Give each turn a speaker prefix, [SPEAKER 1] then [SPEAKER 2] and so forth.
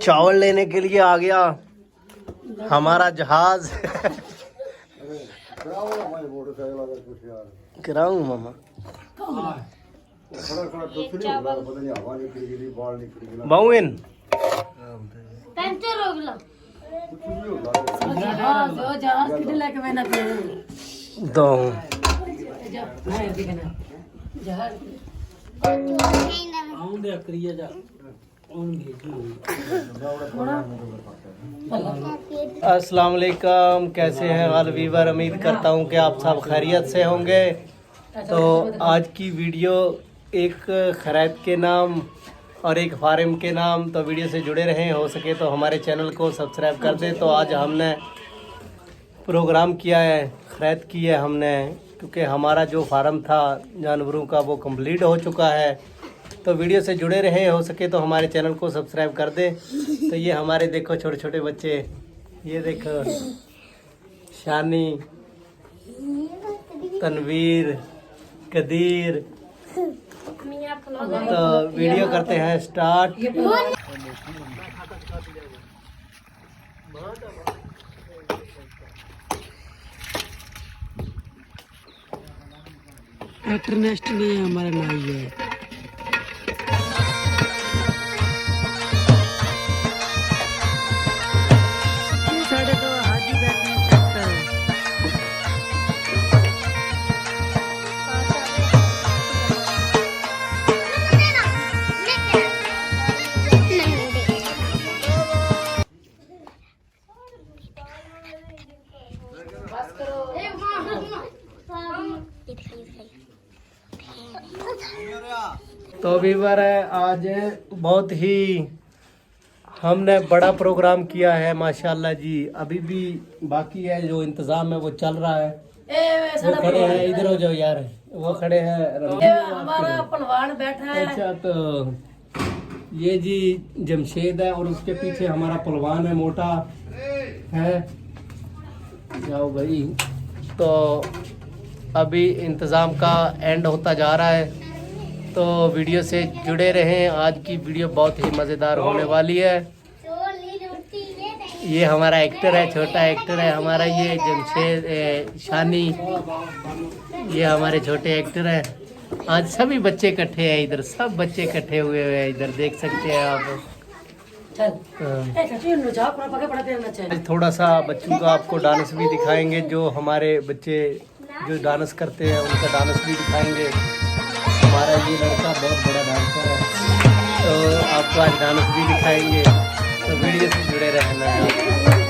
[SPEAKER 1] चावल लेने के लिए आ गया हमारा जहाज। कराऊं मामा बाउन दो अस्सलाम वालेकुम, कैसे हैं ऑल व्यूअर। उम्मीद करता हूं कि आप सब खैरियत से होंगे। तो आज की वीडियो एक खैरियत के नाम और एक फार्म के नाम, तो वीडियो से जुड़े रहें। हो सके तो हमारे चैनल को सब्सक्राइब कर दें। तो आज हमने प्रोग्राम किया है, खैरियत की है हमने, क्योंकि हमारा जो फार्म था जानवरों का वो कंप्लीट हो चुका है। तो वीडियो से जुड़े रहें, हो सके तो हमारे चैनल को सब्सक्राइब कर दें। तो ये हमारे देखो छोटे छोटे बच्चे, ये देखो शानी, तनवीर, कदीर। तो वीडियो करते हैं स्टार्ट। इंटरनेशनल हमारा नाई है। तो व्यूअर आज बहुत ही हमने बड़ा प्रोग्राम किया है माशाल्लाह जी। अभी भी बाकी है, जो इंतज़ाम है वो चल रहा है। वो खड़े हैं, इधर हो जाओ यार, वो खड़े हैं,
[SPEAKER 2] हमारा पहलवान बैठा है।
[SPEAKER 1] अच्छा, तो ये जी जमशेद है और उसके पीछे हमारा पहलवान है, मोटा है। जाओ भाई। तो अभी इंतज़ाम का एंड होता जा रहा है, तो वीडियो से जुड़े रहें। आज की वीडियो बहुत ही मज़ेदार होने वाली है। ये हमारा एक्टर है, छोटा एक्टर है हमारा, ये जमशेद शानी, ये हमारे छोटे एक्टर हैं। आज सभी बच्चे इकट्ठे हैं इधर, सब बच्चे इकट्ठे हुए हैं इधर, देख सकते हैं आप। आज थोड़ा सा बच्चों का आपको डांस भी दिखाएंगे, जो हमारे बच्चे जो डांस करते हैं उनका डांस भी दिखाएंगे। हमारा ये लड़का बहुत बड़ा डांसर है, तो आपको आज डांस भी दिखाएंगे। तो वीडियो से जुड़े रहना है।